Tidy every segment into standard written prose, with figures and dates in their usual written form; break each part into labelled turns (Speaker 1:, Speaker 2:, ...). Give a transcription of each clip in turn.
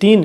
Speaker 1: 3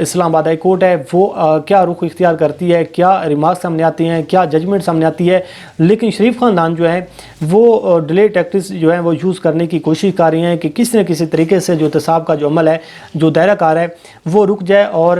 Speaker 1: اسلام آباد high court ہے وہ کیا رخ اختیار کرتی ہے، کیا ریمارکس سامنے آتی ہیں، کیا ججمنٹ سامنے آتی ہے، لیکن شریف خاندان جو ہے وہ ڈیلے ٹیکٹکس جو ہیں وہ یوز کرنے کی کوشش کر رہی ہیں کہ کسی نہ کسی طریقے سے جو احتساب کا جو عمل ہے، جو دائرہ کار ہے وہ رک جائے، اور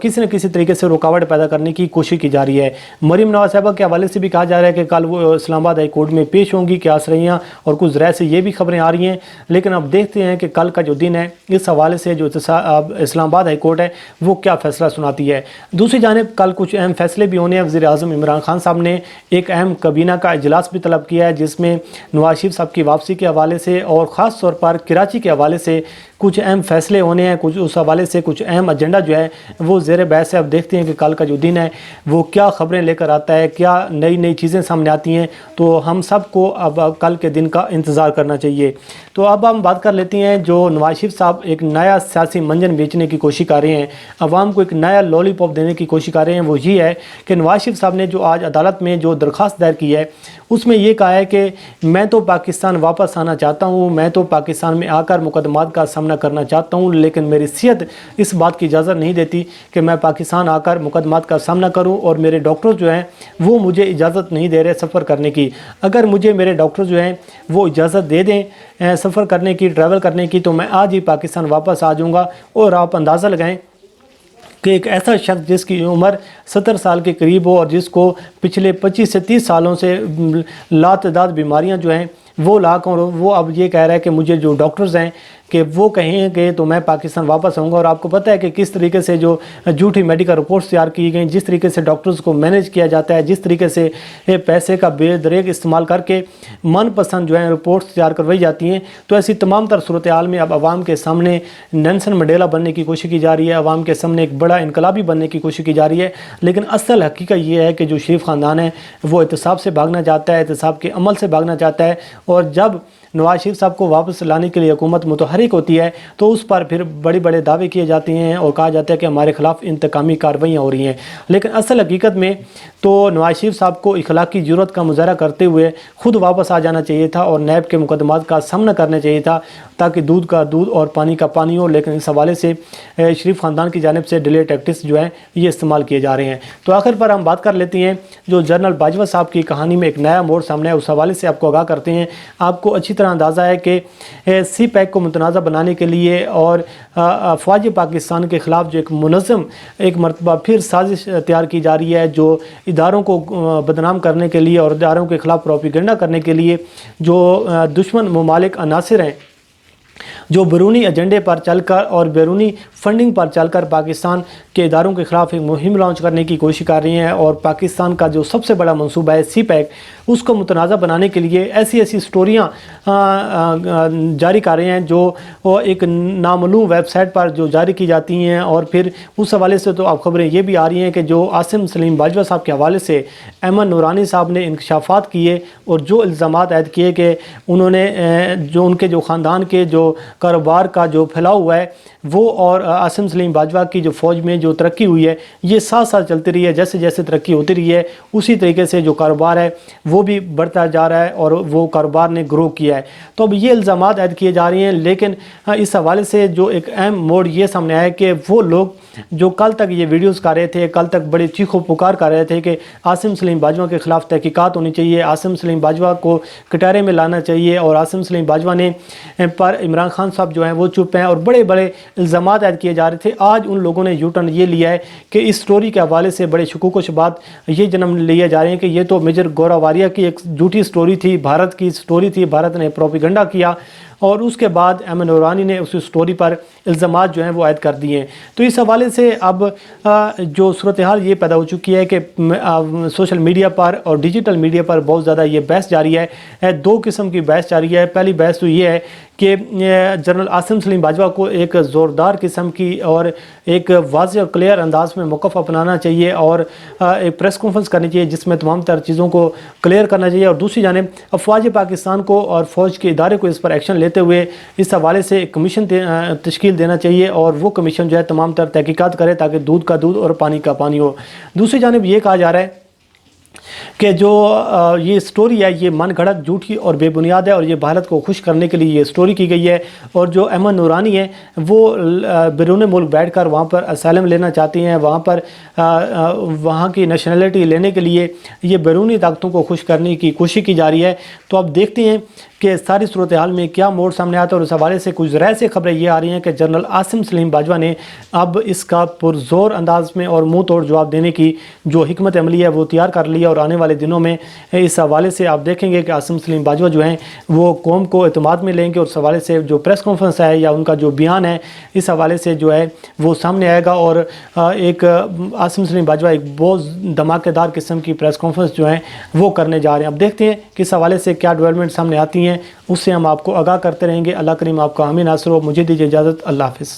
Speaker 1: کسی نہ کسی طریقے سے رکاوٹ پیدا کرنے کی کوشش کی جا رہی ہے۔ مریم نواز صاحبہ کے حوالے سے بھی کہا جا رہا ہے کہ کل وہ اسلام آباد ہائی کورٹ میں پیش ہوں گی قیاس رائیاں، اور کچھ ذرائع سے یہ بھی خبریں آ رہی ہیں، لیکن اب دیکھتے ہیں کہ کل کا جو دن ہے اس حوالے سے جو اسلام آباد ہائی کورٹ ہے وہ کیا فیصلہ سناتی ہے۔ دوسری جانب کل کچھ اہم فیصلے بھی ہونے ہیں۔ وزیر اعظم عمران خان صاحب نے ایک اہم کابینہ کا اجلاس بھی طلب کیا ہے، جس میں نواز شریف صاحب کی واپسی کے حوالے سے اور خاص طور پر کراچی کے حوالے سے کچھ اہم فیصلے ہونے ہیں، کچھ اس حوالے سے کچھ اہم ایجنڈا جو ہے وہ زیر بحث ہے۔ اب دیکھتے ہیں کہ کل کا جو دن ہے وہ کیا خبریں لے کر آتا ہے، کیا نئی چیزیں سامنے آتی ہیں، تو ہم سب کو اب کل کے دن کا انتظار کرنا چاہیے۔ تو اب ہم بات کر لیتے ہیں جو نواز شریف صاحب ایک نیا سیاسی منجن بیچنے کی کوشش کر رہے ہیں، عوام کو ایک نیا لولی پاپ دینے کی کوشش کر رہے ہیں، وہ یہ ہے کہ نواز شریف صاحب نے جو آج عدالت میں جو درخواست دائر کی ہے اس میں یہ کہا ہے کہ میں تو پاکستان واپس آنا چاہتا ہوں، میں تو پاکستان میں آ کر مقدمات کا سامنا کرنا چاہتا ہوں، لیکن میری صحت اس بات کی اجازت نہیں دیتی کہ میں پاکستان آ کر مقدمات کا سامنا کروں، اور میرے ڈاکٹر جو ہیں وہ مجھے اجازت نہیں دے رہے سفر کرنے کی۔ اگر مجھے میرے ڈاکٹر جو ہیں وہ اجازت دے دیں سفر کرنے کی، ٹریول کرنے کی، تو میں آج ہی پاکستان واپس آ جاؤں گا۔ اور آپ اندازہ لگائیں کہ ایک ایسا شخص جس کی عمر 70 سال کے قریب ہو اور جس کو پچھلے 25 سے 30 سالوں سے لاتعداد بیماریاں جو ہیں وہ لاکھ، اور وہ اب یہ کہہ رہا ہے کہ مجھے جو ڈاکٹرز ہیں کہ وہ کہیں کہ تو میں پاکستان واپس آؤں گا۔ اور آپ کو پتہ ہے کہ کس طریقے سے جو جھوٹی میڈیکل رپورٹس تیار کی گئیں، جس طریقے سے ڈاکٹرز کو مینیج کیا جاتا ہے، جس طریقے سے پیسے کا بے دریغ استعمال کر کے من پسند جو ہیں رپورٹس تیار کروائی جاتی ہیں، تو ایسی تمام تر صورتحال میں اب عوام کے سامنے نیلسن منڈیلا بننے کی کوشش کی جا رہی ہے، عوام کے سامنے ایک بڑا انقلابی بننے کی کوشش کی جا رہی ہے۔ لیکن اصل حقیقت یہ ہے کہ جو شریف خاندان ہے وہ احتساب سے بھاگنا چاہتا ہے، احتساب کے عمل سے بھاگنا چاہتا ہے، اور جب نواز شریف صاحب کو واپس لانے کے لیے حکومت متحرک ہوتی ہے تو اس پر پھر بڑے بڑے دعوے کیے جاتے ہیں اور کہا جاتا ہے کہ ہمارے خلاف انتقامی کارروائیاں ہو رہی ہیں۔ لیکن اصل حقیقت میں تو نواز شریف صاحب کو اخلاقی جرات کا مظاہرہ کرتے ہوئے خود واپس آ جانا چاہیے تھا اور نیب کے مقدمات کا سامنا کرنا چاہیے تھا، تاکہ دودھ کا دودھ اور پانی کا پانی ہو۔ لیکن اس حوالے سے شریف خاندان کی جانب سے ڈیلے ٹیکٹکس جو ہیں یہ استعمال کیے جا رہے ہیں۔ تو آخر پر ہم بات کر لیتے ہیں جو جنرل باجوہ صاحب کی کہانی میں ایک نیا موڑ سامنے ہے، اس حوالے سے آپ کو آگاہ کرتے ہیں۔ آپ کو اچھی طرح اندازہ ہے کہ سی پیک کو متنازع بنانے کے لیے اور افواج پاکستان کے خلاف جو ایک منظم ایک مرتبہ پھر سازش تیار کی جا رہی ہے، جو اداروں کو بدنام کرنے کے لیے اور اداروں کے خلاف پروپیگنڈا کرنے کے لیے جو دشمن ممالک عناصر ہیں جو بیرونی ایجنڈے پر چل کر اور بیرونی فنڈنگ پر چل کر پاکستان کے اداروں کے خلاف ایک مہم لانچ کرنے کی کوشش کر رہی ہیں، اور پاکستان کا جو سب سے بڑا منصوبہ ہے سی پیک اس کو متنازع بنانے کے لیے ایسی سٹوریاں جاری کر رہے ہیں جو ایک نامعلوم ویب سائٹ پر جو جاری کی جاتی ہیں۔ اور پھر اس حوالے سے تو اب خبریں یہ بھی آ رہی ہیں کہ جو عاصم سلیم باجوہ صاحب کے حوالے سے ایمن نورانی صاحب نے انکشافات کیے اور جو الزامات عائد کیے کہ انہوں نے جو ان کے جو خاندان کے جو کاروبار کا جو پھیلاؤ ہوا ہے وہ اور عاصم سلیم باجوہ کی جو فوج میں جو ترقی ہوئی ہے یہ ساتھ ساتھ چلتی رہی ہے، جیسے جیسے ترقی ہوتی رہی ہے اسی طریقے سے جو کاروبار ہے وہ بھی بڑھتا جا رہا ہے اور وہ کاروبار نے گرو کیا ہے۔ تو اب یہ الزامات عائد کیے جا رہے ہیں، لیکن اس حوالے سے جو ایک اہم موڑ یہ سامنے آیا کہ وہ لوگ جو کل تک یہ ویڈیوز کر رہے تھے، کل تک بڑے چیخ و پکار کر رہے تھے کہ عاصم سلیم باجوہ کے خلاف تحقیقات ہونی چاہیے، عاصم سلیم باجوہ کو کٹہرے میں لانا چاہیے، اور عاصم سلیم باجوہ نے پر عمران خان صاحب جو ہیں وہ چپ ہیں، اور بڑے بڑے الزامات عائد کیے جا رہے تھے۔ آج ان لوگوں نے یو ٹرن یہ لیا ہے کہ اس سٹوری کے حوالے سے بڑے شکوک و شبہات یہ جنم لیے جا رہے ہیں کہ یہ تو میجر گورا واریہ کی ایک جھوٹی سٹوری تھی، بھارت کی سٹوری تھی، بھارت نے پروپیگنڈا کیا، اور اس کے بعد ایمن نورانی نے اس سٹوری پر الزامات جو ہیں وہ عائد کر دیے ہیں۔ تو اس حوالے سے اب جو صورتحال یہ پیدا ہو چکی ہے کہ سوشل میڈیا پر اور ڈیجیٹل میڈیا پر بہت زیادہ یہ بحث جاری ہے، دو قسم کی بحث جاری ہے۔ پہلی بحث تو یہ ہے کہ جنرل عاصم سلیم باجوہ کو ایک زوردار قسم کی اور ایک واضح اور کلیئر انداز میں موقف اپنانا چاہیے اور ایک پریس کانفرنس کرنی چاہیے جس میں تمام تر چیزوں کو کلیئر کرنا چاہیے، اور دوسری جانب افواج پاکستان کو اور فوج کے ادارے کو اس پر ایکشن لیتے ہوئے اس حوالے سے ایک کمیشن تشکیل دینا چاہیے، اور وہ کمیشن جو ہے تمام تر تحقیقات کرے تاکہ دودھ کا دودھ اور پانی کا پانی ہو۔ دوسری جانب یہ کہا جا رہا ہے کہ جو یہ سٹوری ہے یہ من گھڑت جھوٹی اور بے بنیاد ہے، اور یہ بھارت کو خوش کرنے کے لیے یہ سٹوری کی گئی ہے، اور جو احمد نورانی ہے وہ بیرون ملک بیٹھ کر وہاں پر اسائلم لینا چاہتی ہیں، وہاں پر وہاں کی نیشنلٹی لینے کے لیے یہ بیرونی طاقتوں کو خوش کرنے کی کوشش کی جا رہی ہے۔ تو اب دیکھتے ہیں کہ ساری صورتحال میں کیا موڑ سامنے آتا ہے، اور اس حوالے سے کچھ ذرائع سے خبریں یہ آ رہی ہیں کہ جنرل عاصم سلیم باجوہ نے اب اس کا پرزور انداز میں اور منہ توڑ جواب دینے کی جو حکمت عملی ہے وہ تیار کر لی ہے، اور آنے والے دنوں میں اس حوالے سے آپ دیکھیں گے کہ عاصم سلیم باجوہ جو ہیں وہ قوم کو اعتماد میں لیں گے، اور اس حوالے سے جو پریس کانفرنس ہے یا ان کا جو بیان ہے اس حوالے سے جو ہے وہ سامنے آئے گا، اور ایک عاصم سلیم باجوہ ایک بہت دھماکے دار قسم کی پریس کانفرنس جو ہے وہ کرنے جا رہے ہیں۔ اب دیکھتے ہیں کہ اس حوالے سے کیا ڈیولپمنٹ سامنے آتی ہیں، اس سے ہم آپ کو آگاہ کرتے رہیں گے۔ اللہ کریم آپ کا حامی ناصر ہو۔ مجھے دیجیے اجازت، اللہ حافظ۔